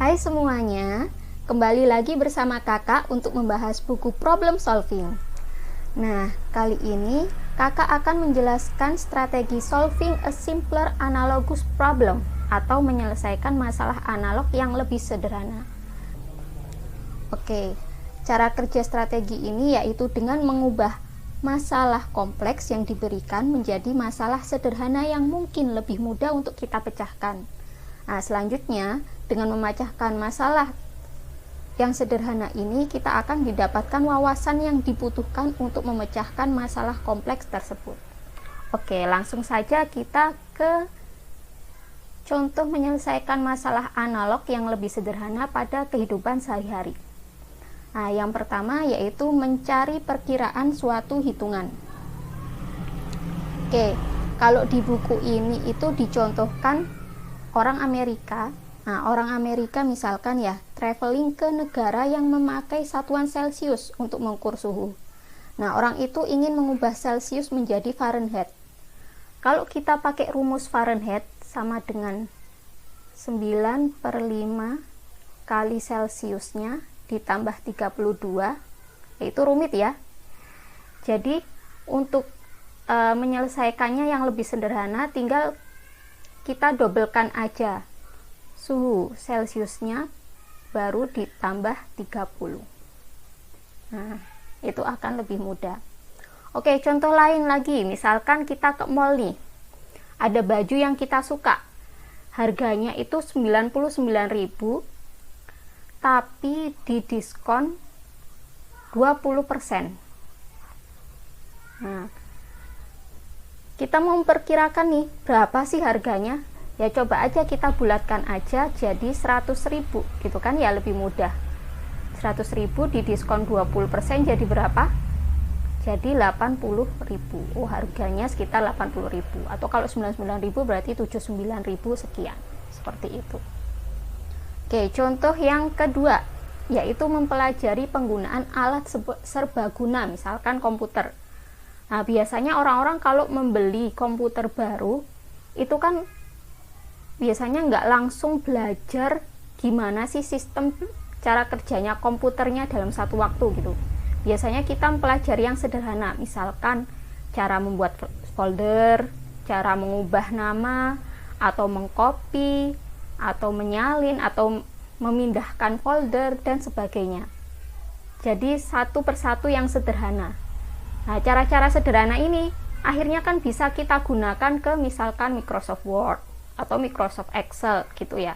Hai semuanya, kembali lagi bersama kakak untuk membahas buku problem solving. Nah, kali ini kakak akan menjelaskan strategi solving a simpler analogous problem atau menyelesaikan masalah analog yang lebih sederhana. Oke, cara kerja strategi ini yaitu dengan mengubah masalah kompleks yang diberikan menjadi masalah sederhana yang mungkin lebih mudah untuk kita pecahkan. Nah, selanjutnya dengan memecahkan masalah yang sederhana ini, kita akan didapatkan wawasan yang dibutuhkan untuk memecahkan masalah kompleks tersebut. Oke, langsung saja kita ke contoh menyelesaikan masalah analog yang lebih sederhana pada kehidupan sehari-hari. Nah, yang pertama yaitu mencari perkiraan suatu hitungan. Oke, kalau di buku ini itu dicontohkan orang Amerika. Nah, orang Amerika misalkan ya, traveling ke negara yang memakai satuan Celcius untuk mengukur suhu. Nah, orang itu ingin mengubah Celcius menjadi Fahrenheit. Kalau kita pakai rumus Fahrenheit sama dengan 9/5 kali Celciusnya ditambah 32, itu rumit ya. Jadi, untuk menyelesaikannya yang lebih sederhana, tinggal kita dobelkan aja suhu Celciusnya baru ditambah 30. Nah, itu akan lebih mudah. Oke, contoh lain lagi, misalkan kita ke mall nih, ada baju yang kita suka, harganya itu 99.000, tapi didiskon 20%. Nah, kita mau memperkirakan nih berapa sih harganya, ya coba aja kita bulatkan aja jadi 100.000 gitu kan, ya lebih mudah. 100.000 didiskon 20% jadi berapa? Jadi 80.000. Oh, harganya sekitar 80.000, atau kalau 99.000 berarti 79.000 sekian, seperti itu. Oke, contoh yang kedua yaitu mempelajari penggunaan alat serbaguna, misalkan komputer. Nah, biasanya orang-orang kalau membeli komputer baru itu kan biasanya nggak langsung belajar gimana sih sistem cara kerjanya komputernya dalam satu waktu gitu. Biasanya kita mempelajari yang sederhana, misalkan cara membuat folder, cara mengubah nama, atau mengcopy, atau menyalin, atau memindahkan folder, dan sebagainya. Jadi satu persatu yang sederhana. Nah, cara-cara sederhana ini akhirnya kan bisa kita gunakan ke misalkan Microsoft Word atau Microsoft Excel gitu ya.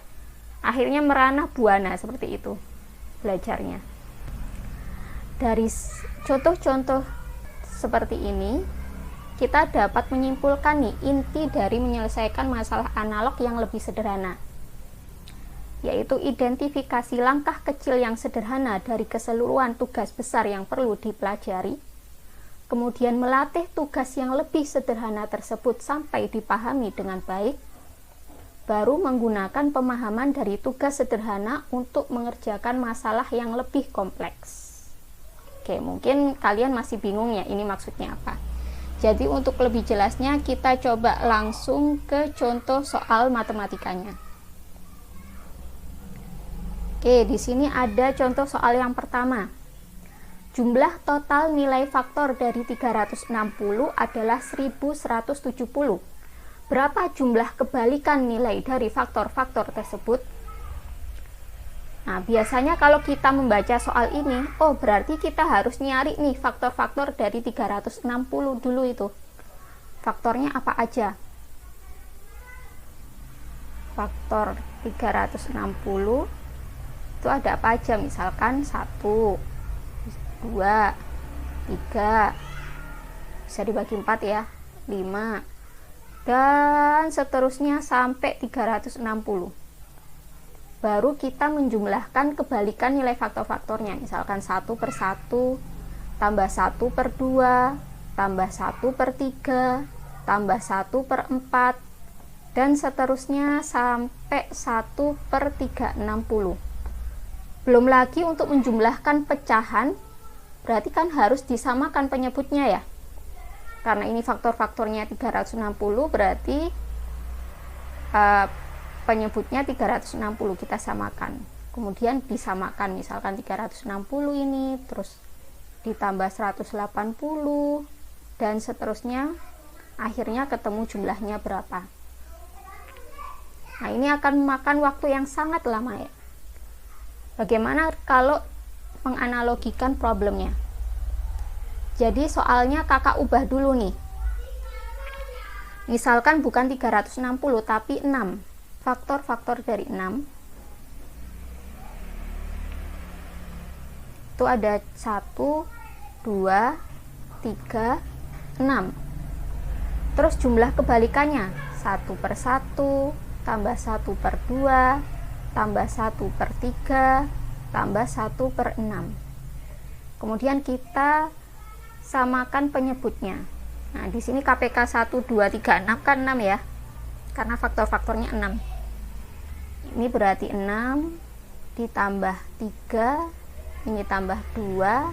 Akhirnya merana buana seperti itu belajarnya. Dari contoh-contoh seperti ini, kita dapat menyimpulkan nih inti dari menyelesaikan masalah analog yang lebih sederhana, yaitu identifikasi langkah kecil yang sederhana dari keseluruhan tugas besar yang perlu dipelajari, kemudian melatih tugas yang lebih sederhana tersebut sampai dipahami dengan baik, baru menggunakan pemahaman dari tugas sederhana untuk mengerjakan masalah yang lebih kompleks. Oke, mungkin kalian masih bingung ya ini maksudnya apa. Jadi untuk lebih jelasnya kita coba langsung ke contoh soal matematikanya. Oke, di sini ada contoh soal yang pertama. Jumlah total nilai faktor dari 360 adalah 1170. Berapa jumlah kebalikan nilai dari faktor-faktor tersebut? Nah, biasanya kalau kita membaca soal ini, oh berarti kita harus nyari nih faktor-faktor dari 360 dulu itu. Faktornya apa aja? Faktor 360 itu ada apa aja? Misalkan 1, 2, 3, bisa dibagi 4 ya, 5, dan seterusnya sampai 360. Baru kita menjumlahkan kebalikan nilai faktor-faktornya, misalkan 1/1, tambah 1/2, tambah 1/3, tambah 1/4, dan seterusnya sampai 1/360. Belum lagi untuk menjumlahkan pecahan, berarti kan harus disamakan penyebutnya ya. Karena ini faktor-faktornya 360, berarti penyebutnya 360 kita samakan. kemudian disamakan, misalkan 360 ini terus ditambah 180 dan seterusnya, akhirnya ketemu jumlahnya berapa. Nah, ini akan memakan waktu yang sangat lama ya. Bagaimana kalau menganalogikan problemnya? Jadi soalnya kakak ubah dulu nih. Misalkan bukan 360 tapi 6. Faktor-faktor dari 6 itu ada 1, 2, 3, 6. Terus jumlah kebalikannya 1/1 tambah 1/2 tambah 1/3 tambah 1/6. Kemudian kita samakan penyebutnya. Nah, di sini KPK 1, 2, 3, 6 kan 6 ya. Karena faktor-faktornya 6. Ini berarti 6 ditambah 3, ini tambah 2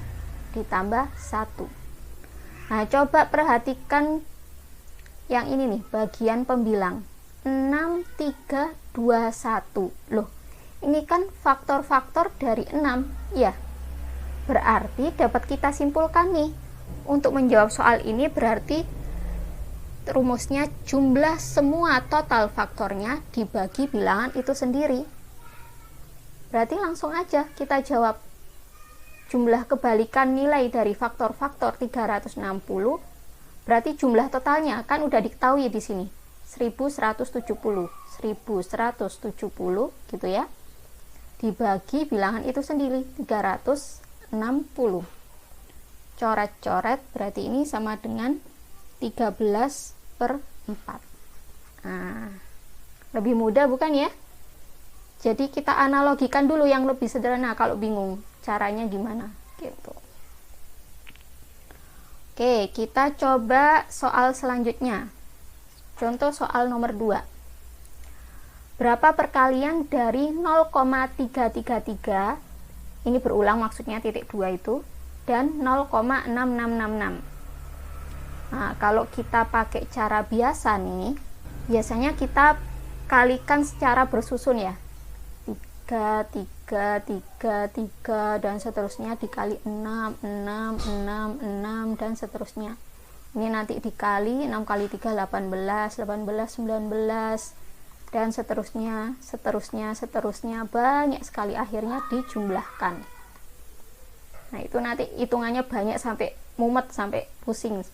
ditambah 1. Nah, coba perhatikan yang ini nih, bagian pembilang. 6, 3, 2, 1. Loh, ini kan faktor-faktor dari 6 ya. Berarti dapat kita simpulkan nih, untuk menjawab soal ini berarti rumusnya jumlah semua total faktornya dibagi bilangan itu sendiri. Berarti langsung aja kita jawab. Jumlah kebalikan nilai dari faktor-faktor 360 berarti jumlah totalnya kan udah diketahui di sini. 1170 gitu ya, dibagi bilangan itu sendiri 360. Coret-coret berarti ini sama dengan 13/4. Nah, lebih mudah bukan ya? Jadi kita analogikan dulu yang lebih sederhana kalau bingung caranya gimana gitu. Oke, kita coba soal selanjutnya. Contoh soal nomor 2. Berapa perkalian dari 0,333, ini berulang maksudnya titik 2 itu, dan 0,6666. Nah, kalau kita pakai cara biasa nih, biasanya kita kalikan secara bersusun ya. 3, 3, 3, 3, dan seterusnya dikali 6, 6, 6, 6, dan seterusnya. Ini nanti dikali 6 kali 3, 18, 18, 19, dan seterusnya, banyak sekali, akhirnya dijumlahkan. Nah, itu nanti hitungannya banyak sampai mumet, sampai pusing.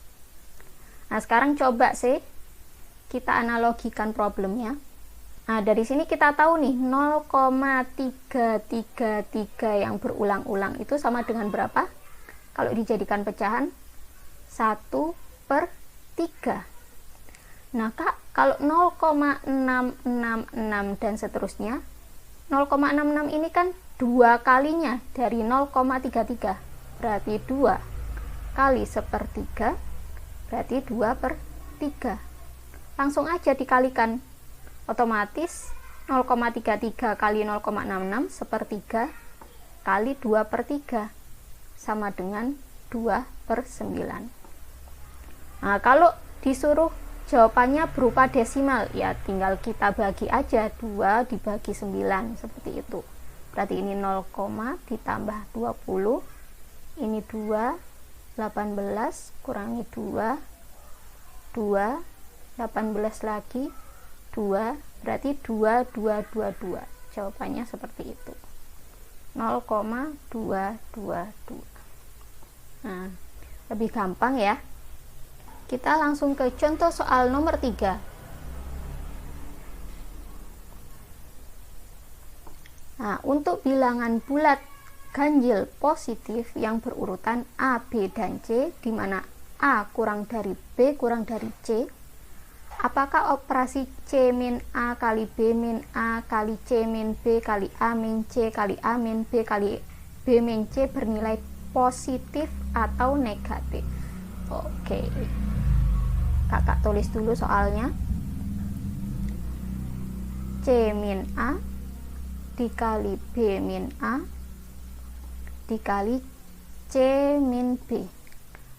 Nah, sekarang coba sih kita analogikan problemnya. Nah, dari sini kita tahu nih 0,333 yang berulang-ulang itu sama dengan berapa? Kalau dijadikan pecahan 1/3. Nah, Kak, kalau 0,666 dan seterusnya, 0,66 ini kan 2 kalinya dari 0,33. Berarti 2 kali 1/3 berarti 2/3. Langsung aja dikalikan. Otomatis 0,33 kali 0,66 1/3 kali 2/3 sama dengan 2/9. Nah, kalau disuruh jawabannya berupa desimal, ya tinggal kita bagi aja, 2 dibagi 9 seperti itu. Berarti ini 0, ditambah 20, ini 2, 18 kurangi 2, 18 lagi 2, berarti 2, 2, 2, 2. Jawabannya seperti itu, 0,222. Nah, lebih gampang ya. Kita langsung ke contoh soal nomor 3. Nah, untuk bilangan bulat ganjil positif yang berurutan A, B, dan C, di mana A kurang dari B kurang dari C, apakah operasi C min A kali B min A kali C min B kali A min C kali A min B kali B min C bernilai positif atau negatif? Oke. Kakak tulis dulu soalnya. C min A dikali B min A dikali C min B.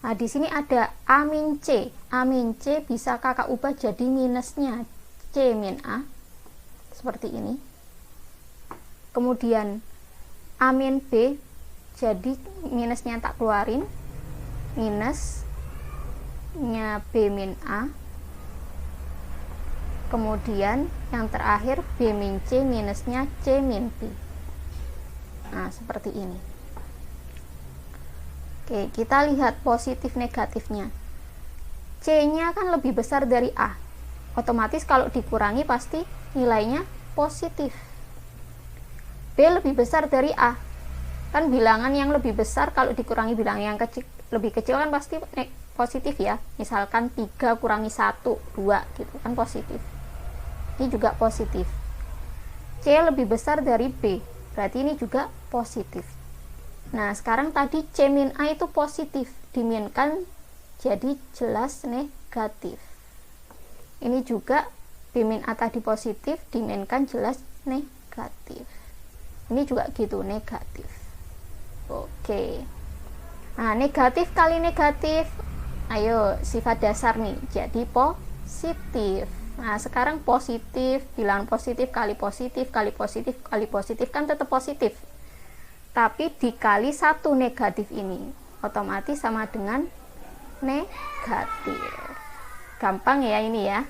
Nah, di sini ada A min C. A min C bisa kakak ubah jadi minusnya C min A. Seperti ini. kemudian A min B, jadi minusnya tak keluarin, minusnya B min A, kemudian yang terakhir B min C, minusnya C min B. Nah, seperti ini. Oke, kita lihat positif negatifnya. C nya kan lebih besar dari A, otomatis kalau dikurangi pasti nilainya positif. B lebih besar dari A, kan bilangan yang lebih besar kalau dikurangi bilangan yang kecil, lebih kecil kan pasti positif ya. Misalkan 3 kurangi 1, 2 gitu kan positif. Ini juga positif. C lebih besar dari B, berarti ini juga positif. Nah, sekarang tadi C min A itu positif, diminkan jadi jelas negatif. Ini juga B min A tadi positif, diminkan jelas negatif. Ini juga gitu, negatif. Oke. Nah, negatif kali negatif, ayo sifat dasar nih, jadi positif. Nah, sekarang positif, bilangan positif kali positif kali positif kali positif kan tetap positif. Tapi dikali 1 negatif ini, otomatis sama dengan negatif. Gampang ya ini ya.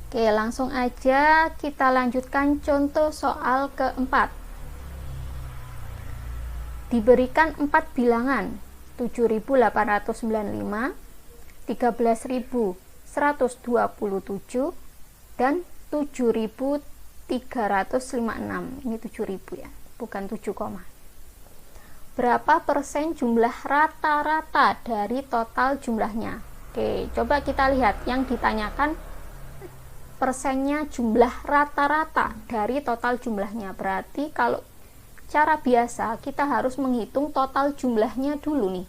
Oke, langsung aja kita lanjutkan contoh soal keempat. Diberikan 4 bilangan 7.895, 13.127, dan 7.356. Ini 7.000 ya, bukan 7, berapa persen jumlah rata-rata dari total jumlahnya? Oke, coba kita lihat yang ditanyakan persennya jumlah rata-rata dari total jumlahnya. Berarti kalau cara biasa kita harus menghitung total jumlahnya dulu nih.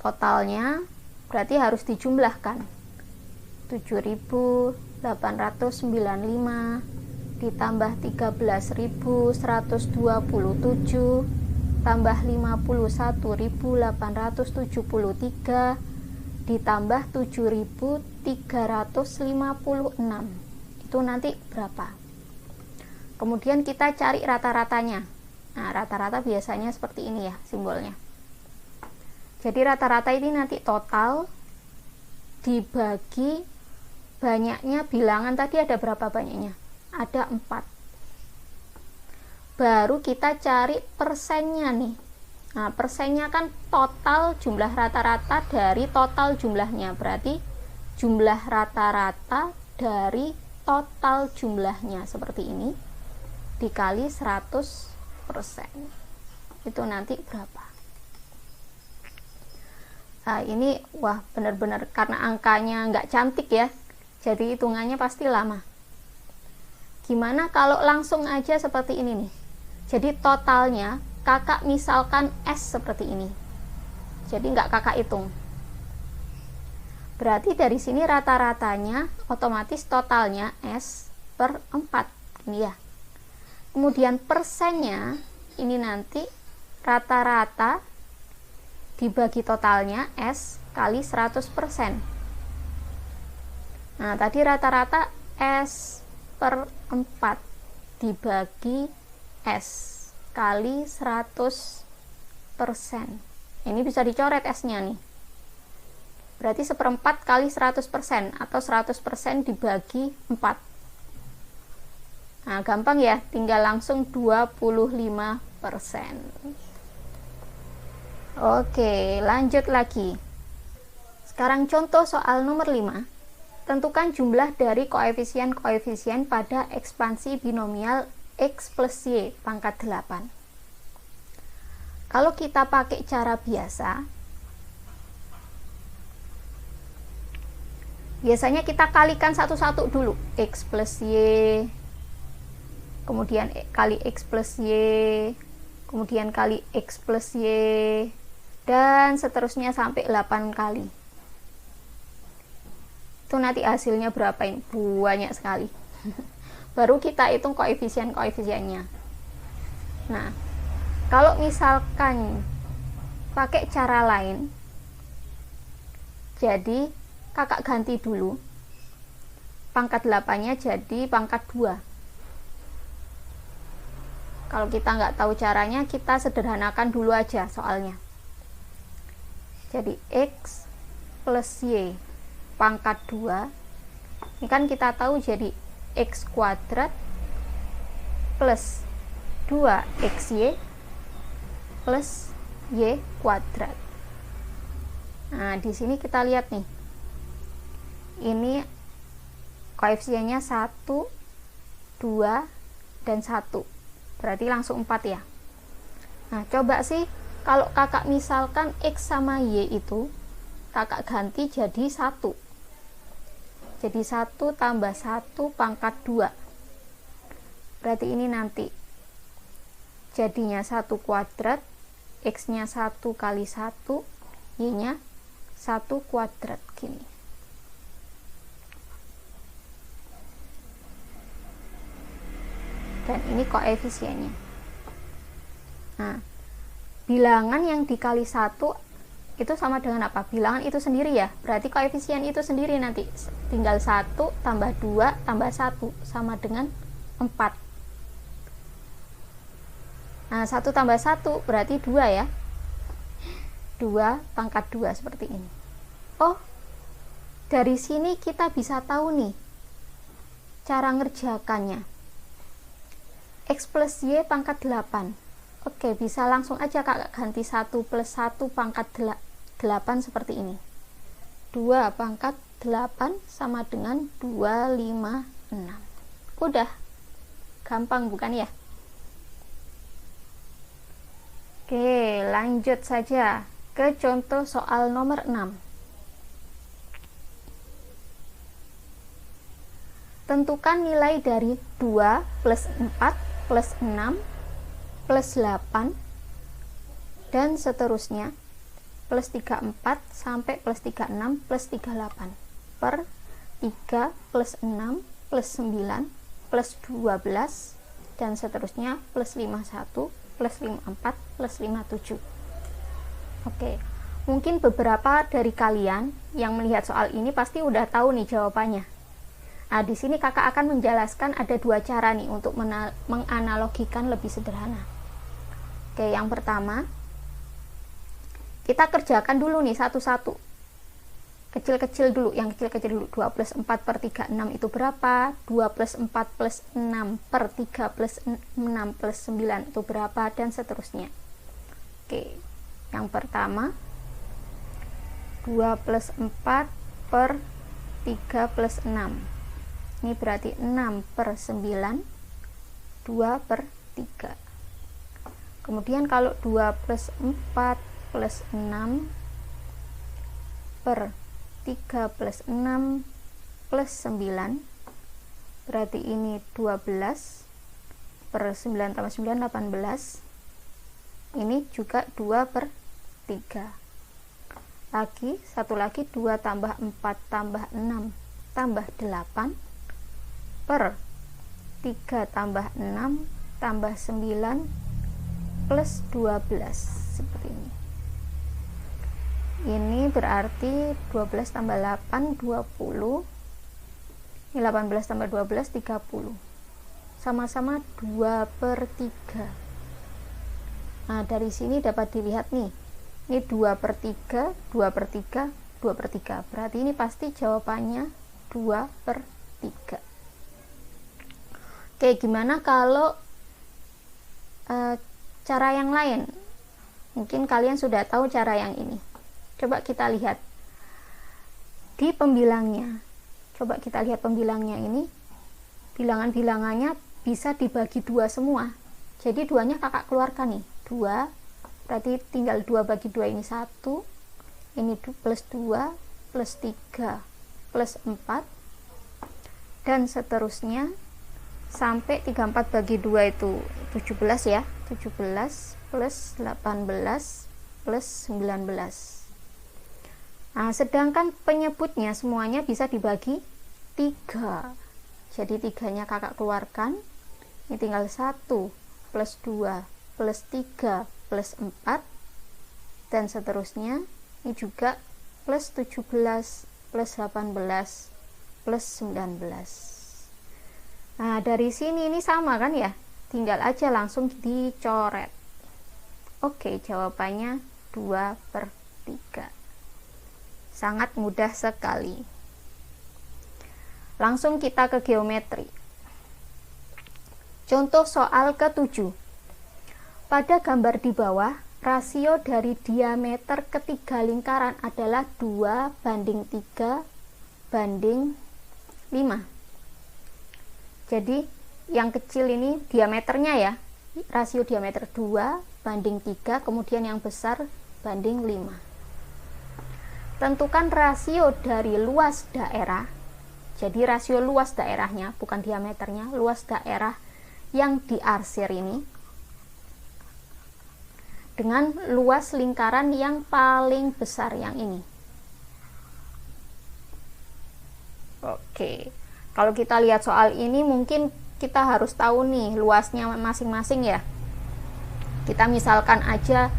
Totalnya berarti harus dijumlahkan. 7.895 ditambah 13.127 tambah 51.873 ditambah 7.356, itu nanti berapa? Kemudian kita cari rata-ratanya. Nah, rata-rata biasanya seperti ini ya simbolnya. Jadi rata-rata ini nanti total dibagi banyaknya bilangan tadi ada berapa banyaknya? Ada 4. Baru kita cari persennya nih. Nah, persennya kan total jumlah rata-rata dari total jumlahnya. Berarti jumlah rata-rata dari total jumlahnya seperti ini dikali 100%. Itu nanti berapa? Nah, ini wah benar-benar karena angkanya nggak cantik ya. Jadi hitungannya pasti lama. Gimana kalau langsung aja seperti ini nih? Jadi totalnya kakak misalkan S seperti ini. Jadi nggak kakak hitung. Berarti dari sini rata-ratanya otomatis totalnya S per 4. Ini ya. Kemudian persennya ini nanti rata-rata dibagi totalnya S kali 100%. Nah, tadi rata-rata S per 4 dibagi S kali 100%. Ini bisa dicoret S-nya nih. Berarti 1/4 kali 100% atau 100% dibagi 4. Nah, gampang ya, tinggal langsung 25%. Oke, lanjut lagi. Sekarang contoh soal nomor 5. Tentukan jumlah dari koefisien-koefisien pada ekspansi binomial X plus Y pangkat 8. Kalau kita pakai cara biasa, biasanya kita kalikan satu-satu dulu. X plus Y, kemudian kali X plus Y, kemudian kali X plus Y, dan seterusnya sampai 8 kali. Itu nanti hasilnya berapa ini? Banyak sekali. Baru kita hitung koefisien-koefisiennya. Nah, kalau misalkan pakai cara lain, jadi kakak ganti dulu pangkat 8-nya jadi pangkat 2. Kalau kita nggak tahu caranya, kita sederhanakan dulu aja soalnya. Jadi X plus Y pangkat 2, ini kan kita tahu jadi X kuadrat plus 2XY plus Y kuadrat. Nah, di sini kita lihat nih. Ini koefisiennya 1, 2, dan 1. Berarti langsung 4 ya. Nah, coba sih kalau kakak misalkan X sama Y itu kakak ganti jadi 1. Jadi 1 tambah 1 pangkat 2. Berarti ini nanti jadinya 1 kuadrat, X-nya 1 kali 1, Y-nya 1 kuadrat gini. Dan ini koefisiennya. Nah, bilangan yang dikali 1 itu sama dengan apa? Bilangan itu sendiri ya. Berarti koefisien itu sendiri nanti. Tinggal 1 tambah 2 tambah 1 sama dengan 4. Nah, 1 tambah 1 berarti 2 ya. 2 pangkat 2 seperti ini. Oh, dari sini kita bisa tahu nih cara ngerjakannya. X plus Y pangkat 8. Oke, bisa langsung aja kakak ganti 1 plus 1 pangkat 8 seperti ini. 2 pangkat 8 sama dengan 256. Udah. Gampang bukan ya? Oke, lanjut saja ke contoh soal nomor 6. Tentukan nilai dari 2 plus 4 plus 6 plus 8 dan seterusnya plus 34 sampai plus 36 plus 38 per 3 plus 6 plus 9 plus 12 dan seterusnya plus 51 plus 54 plus 57. Oke, mungkin beberapa dari kalian yang melihat soal ini pasti udah tahu nih jawabannya. Nah, di sini kakak akan menjelaskan ada 2 cara nih untuk menganalogikan lebih sederhana. Oke, yang pertama, kita kerjakan dulu nih satu-satu. Kecil-kecil dulu, yang kecil-kecil dulu. 2 plus 4 per 36 itu berapa? 2 plus 4 plus 6 per 3 plus 6 plus 9 itu berapa? Dan seterusnya. Oke, yang pertama, 2 plus 4 per 3 plus 6. Ini berarti 6 per 9, 2 per 3. Kemudian kalau 2 plus 4 plus 6 per 3 plus 6 plus 9, berarti ini 12 per 9 tambah 9, 18. Ini juga 2 per 3. Lagi, satu lagi 2 tambah 4 tambah 6 tambah 8 per 3 tambah 6 tambah 9 plus 12 seperti ini. Ini berarti 12 tambah 8 20. Ini 18 tambah 12 30. Sama-sama 2 per 3. Nah, dari sini dapat dilihat nih. Ini 2 per 3, 2 per 3, 2 per 3. Berarti ini pasti jawabannya 2 per 3. Oke, gimana kalau cara yang lain? Mungkin kalian sudah tahu cara yang ini. Coba kita lihat di pembilangnya. Coba kita lihat pembilangnya ini. Bilangan-bilangannya bisa dibagi 2 semua. Jadi 2-nya kakak keluarkan nih. 2, berarti tinggal 2 bagi 2 ini 1. Ini plus 2, plus 3, plus 4. Dan seterusnya. Sampai 34 bagi 2 itu 17 ya. 17 plus 18 plus 19. Nah, sedangkan penyebutnya semuanya bisa dibagi 3. Jadi 3-nya kakak keluarkan. Ini tinggal 1 plus 2 plus 3 plus 4. Dan seterusnya. Ini juga plus 17 plus 18 plus 19. Nah, dari sini ini sama kan ya, tinggal aja langsung dicoret. Oke, jawabannya 2/3. Sangat mudah sekali. Langsung kita ke geometri. Contoh soal ke-7. Pada gambar di bawah, rasio dari diameter ketiga lingkaran adalah 2:3:5. Jadi yang kecil ini diameternya ya, rasio diameter 2:3, kemudian yang besar banding 5. Tentukan rasio dari luas daerah. Jadi rasio luas daerahnya, bukan diameternya, luas daerah yang diarsir ini dengan luas lingkaran yang paling besar yang ini. Oke, kalau kita lihat soal ini mungkin kita harus tahu nih luasnya masing-masing ya. Kita misalkan aja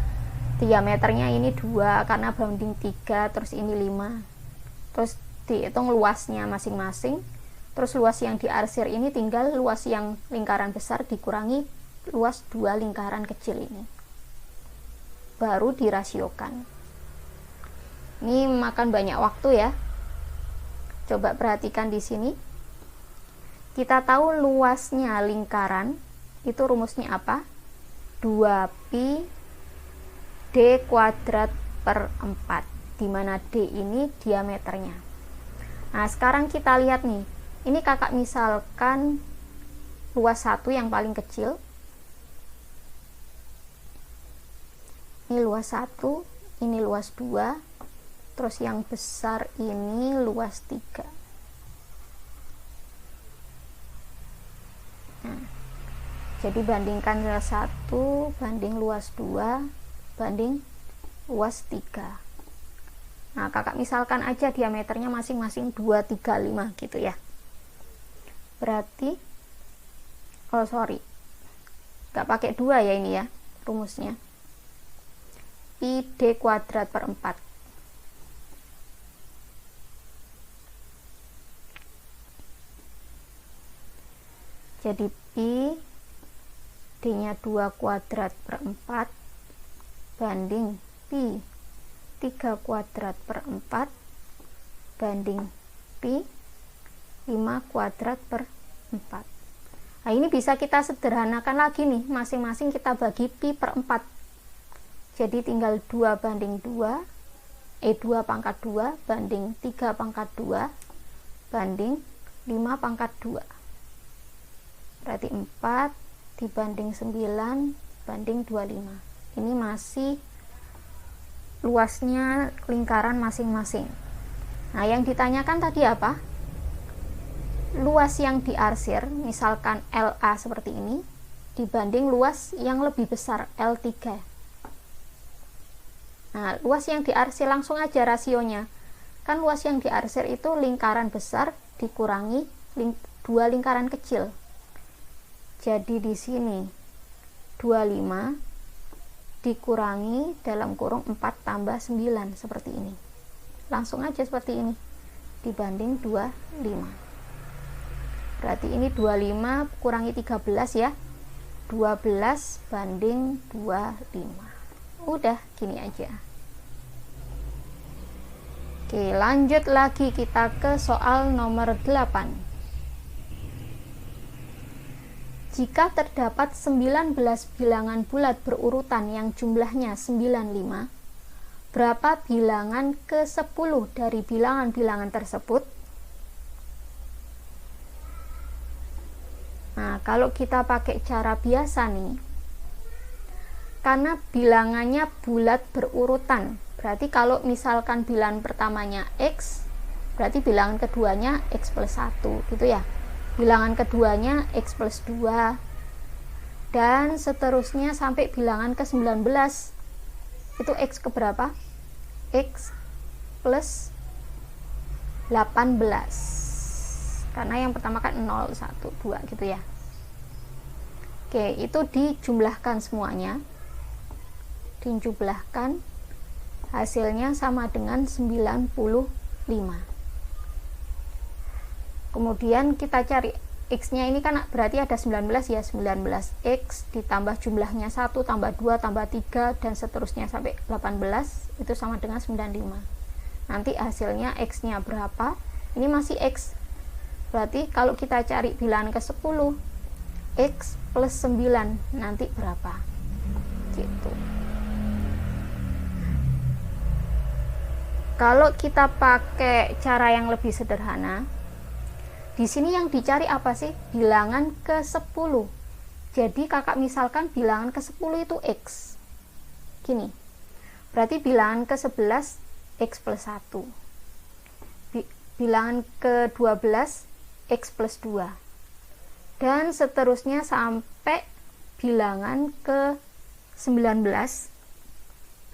diameternya ini 2 karena banding 3, terus ini 5. Terus dihitung luasnya masing-masing. Terus luas yang diarsir ini tinggal luas yang lingkaran besar dikurangi luas 2 lingkaran kecil ini. Baru dirasiokan. Ini makan banyak waktu ya. Coba perhatikan di sini. Kita tahu luasnya lingkaran itu rumusnya apa? 2pi d kuadrat per 4, di mana d ini diameternya. Nah, sekarang kita lihat nih. Ini kakak misalkan luas 1 yang paling kecil. Ini luas 1, ini luas 2, terus yang besar ini luas 3. Nah, jadi bandingkan luas 1 banding luas 2 banding luas 3. Nah, kakak misalkan aja diameternya masing-masing 2, 3, 5 gitu ya. Berarti nggak pakai 2 ya ini ya rumusnya. Pi d kuadrat per 4. Jadi pi d nya 2 kuadrat per 4 banding pi 3 kuadrat per 4 banding pi 5 kuadrat per 4. Nah, ini bisa kita sederhanakan lagi nih, masing-masing kita bagi pi per 4. Jadi tinggal 2 banding 2, 2 pangkat 2 banding 3 pangkat 2 banding 5 pangkat 2. Berarti 4 dibanding 9 banding 25. Ini masih luasnya lingkaran masing-masing. Nah, yang ditanyakan tadi apa? Luas yang diarsir, misalkan LA seperti ini, dibanding luas yang lebih besar L3. Nah, luas yang diarsir langsung aja rasionya. Kan luas yang diarsir itu lingkaran besar dikurangi 2 lingkaran kecil. Jadi di sini 25 dikurangi dalam kurung 4 tambah 9 seperti ini. Langsung aja seperti ini. Dibanding 25. Berarti ini 25 kurangi 13 ya. 12 banding 25. Udah gini aja. Oke, lanjut lagi kita ke soal nomor 8. Jika terdapat 19 bilangan bulat berurutan yang jumlahnya 95, berapa bilangan ke-10 dari bilangan-bilangan tersebut? Nah, kalau kita pakai cara biasa nih, karena bilangannya bulat berurutan, berarti kalau misalkan bilangan pertamanya X, berarti bilangan keduanya X plus 1 gitu ya. Bilangan keduanya X plus 2 dan seterusnya sampai bilangan ke-19 itu X keberapa? X plus 18, karena yang pertama kan 0, 1, 2 gitu ya. Oke, itu dijumlahkan semuanya, dijumlahkan, hasilnya sama dengan 95. Kemudian kita cari X-nya ini kan berarti ada 19 ya, 19X ditambah jumlahnya 1 tambah 2 tambah 3 dan seterusnya sampai 18 itu sama dengan 95. Nanti hasilnya X-nya berapa? Ini masih X. Berarti kalau kita cari bilangan ke 10, X plus 9 nanti berapa? Gitu. Kalau kita pakai cara yang lebih sederhana, di sini yang dicari apa sih? Bilangan ke 10. Jadi kakak misalkan bilangan ke 10 itu X. Gini. Berarti bilangan ke 11 X plus 1. Bilangan ke 12 X plus 2. Dan seterusnya sampai bilangan ke 19.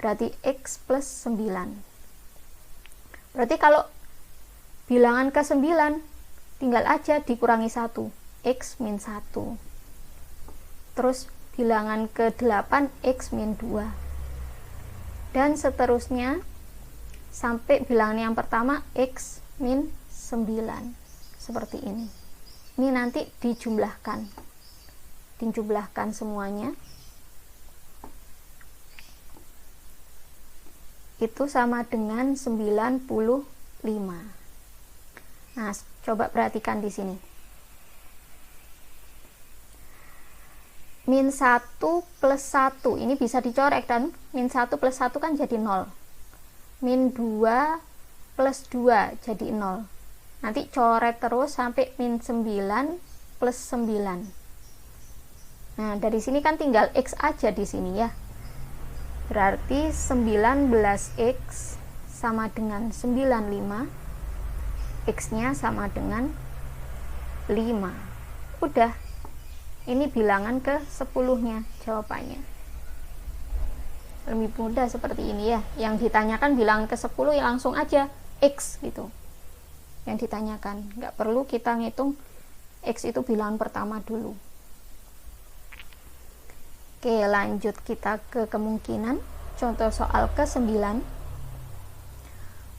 Berarti X plus 9. Berarti kalau bilangan ke 9 tinggal aja dikurangi 1, X min 1. Terus bilangan ke 8 X min 2. Dan seterusnya sampai bilangan yang pertama X min 9. Seperti ini. Ini nanti dijumlahkan. Dijumlahkan semuanya. Itu sama dengan 95. Nah, coba perhatikan di sini. Min 1 plus 1 ini bisa dicorek dan min 1 plus 1 kan jadi 0. Min 2 plus 2 jadi 0. Nanti coret terus sampai min 9 plus 9. Nah, dari sini kan tinggal X aja di sini ya. Berarti 19X sama dengan 95. X-nya sama dengan 5. Udah. Ini bilangan ke 10-nya jawabannya. Lebih mudah seperti ini ya. Yang ditanyakan bilangan ke 10 ya langsung aja X gitu. Yang ditanyakan. Nggak perlu kita ngitung X itu bilangan pertama dulu. Oke, lanjut kita ke kemungkinan. Contoh soal ke-9.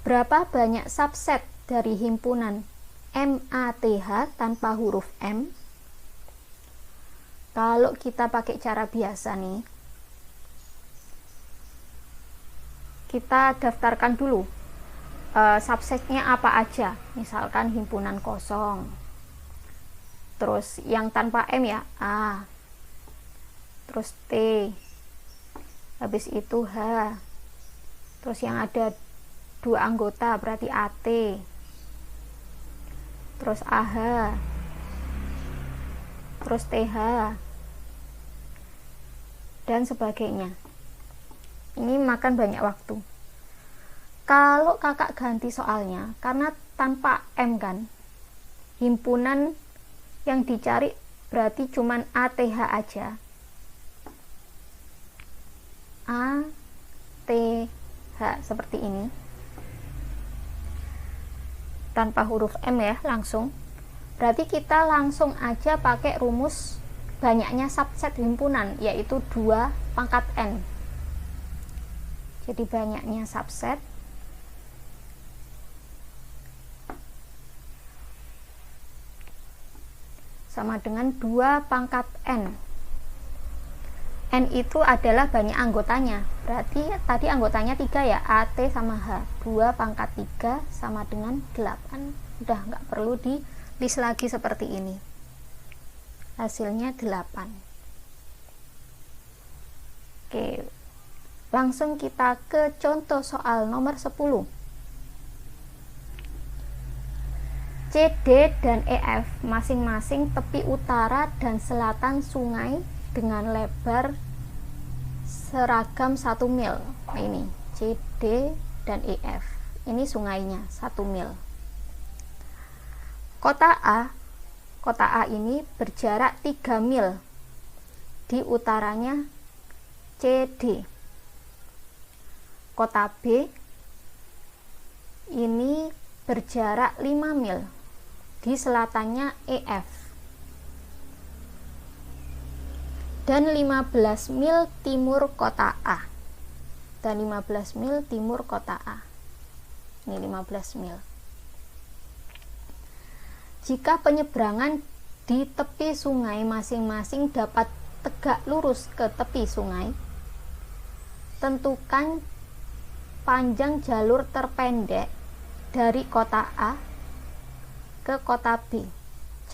Berapa banyak subset dari himpunan MATH tanpa huruf M? Kalau kita pakai cara biasa nih, kita daftarkan dulu subsetnya apa aja. Misalkan himpunan kosong. Terus yang tanpa M ya A. Terus T, habis itu H, terus yang ada 2 anggota berarti AT, terus AH, terus TH, dan sebagainya. Ini makan banyak waktu. Kalau kakak ganti soalnya, karena tanpa M kan, himpunan yang dicari berarti cuman ATH aja. A, T, H seperti ini tanpa huruf M ya, langsung. Berarti kita langsung aja pakai rumus banyaknya subset himpunan, yaitu 2 pangkat N. Jadi banyaknya subset sama dengan 2 pangkat N. N itu adalah banyak anggotanya. Berarti tadi anggotanya 3 ya, AT sama H. 2 pangkat 3 sama dengan 8. Udah nggak perlu di list lagi seperti ini. Hasilnya 8. Oke. Langsung kita ke contoh soal nomor 10. CD dan EF masing-masing tepi utara dan selatan sungai dengan lebar seragam 1 mil. Ini CD dan EF, ini sungainya 1 mil. Kota A ini berjarak 3 mil, di utaranya CD. Kota B ini berjarak 5 mil, di selatannya EF. Dan 15 mil timur kota A. Dan 15 mil timur kota A. Ini 15 mil. Jika penyeberangan di tepi sungai masing-masing dapat tegak lurus ke tepi sungai, tentukan panjang jalur terpendek dari kota A ke kota B,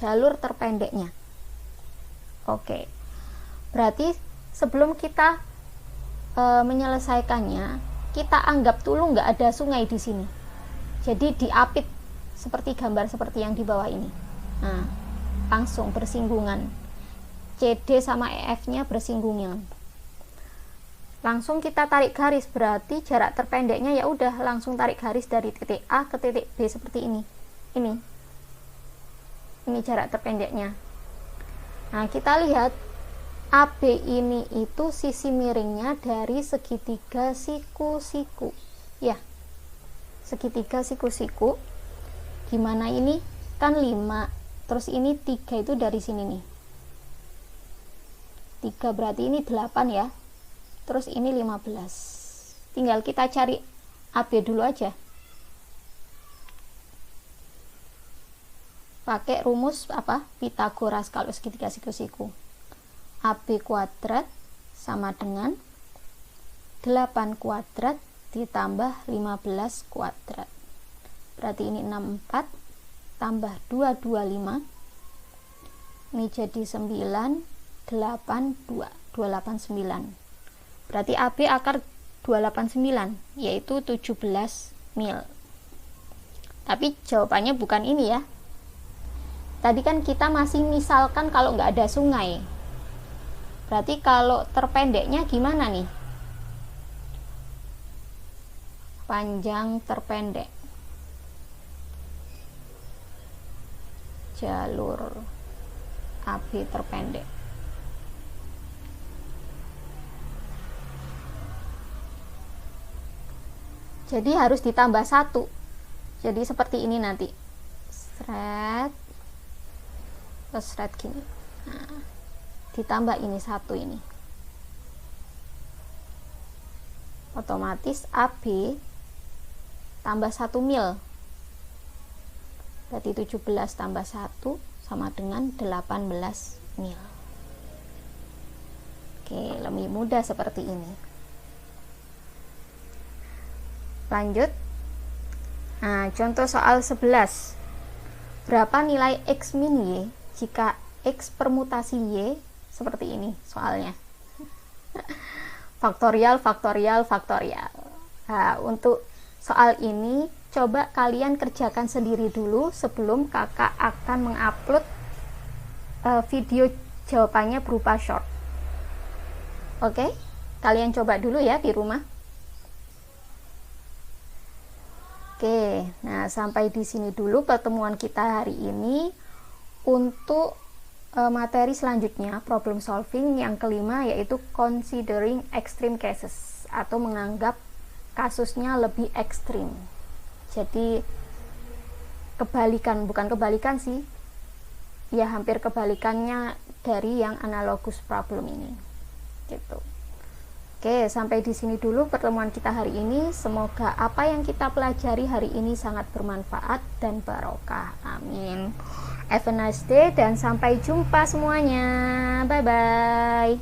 jalur terpendeknya. Oke, berarti sebelum kita menyelesaikannya, kita anggap dulu nggak ada sungai di sini. Jadi diapit seperti gambar seperti yang di bawah ini. Nah, langsung bersinggungan. CD sama EF-nya bersinggungan. Langsung kita tarik garis, berarti jarak terpendeknya ya udah langsung tarik garis dari titik A ke titik B seperti ini. Ini jarak terpendeknya. Nah, kita lihat AB ini itu sisi miringnya dari segitiga siku-siku. Ya. Segitiga siku-siku. Gimana ini? Kan 5. Terus ini 3 itu dari sini nih. 3 berarti ini 8 ya. Terus ini 15. Tinggal kita cari AB dulu aja. Pakai rumus apa? Pitagoras kalau segitiga siku-siku. AB kuadrat sama dengan 8 kuadrat ditambah 15 kuadrat. Berarti ini 64 tambah 2, 25. Ini jadi 9, 8, 2, 289. Berarti AB akar 289, yaitu 17 mil. Tapi jawabannya bukan ini ya. Tadi kan kita masih misalkan kalau nggak ada sungai. Berarti kalau terpendeknya gimana nih? Panjang terpendek. Jalur AB terpendek. Jadi harus ditambah 1. Jadi seperti ini nanti. Sret. Terus sret gini. Nah, ditambah ini 1 ini. Otomatis AB tambah 1 mil. Berarti 17 tambah 1 sama dengan 18 mil. Oke, lebih mudah seperti ini. Lanjut. Nah, contoh soal 11. Berapa nilai X min Y jika X permutasi Y seperti ini soalnya. Faktorial. Nah, untuk soal ini coba kalian kerjakan sendiri dulu sebelum kakak akan mengupload video jawabannya berupa short. Oke, kalian coba dulu ya di rumah. Oke, nah sampai di sini dulu pertemuan kita hari ini. Untuk materi selanjutnya, problem solving yang kelima, yaitu considering extreme cases, atau menganggap kasusnya lebih ekstrim. Jadi bukan kebalikan sih, ya hampir kebalikannya dari yang analogus problem ini gitu. Oke, sampai di sini dulu pertemuan kita hari ini. Semoga apa yang kita pelajari hari ini sangat bermanfaat dan barokah. Amin. Have a nice day dan sampai jumpa semuanya. Bye bye.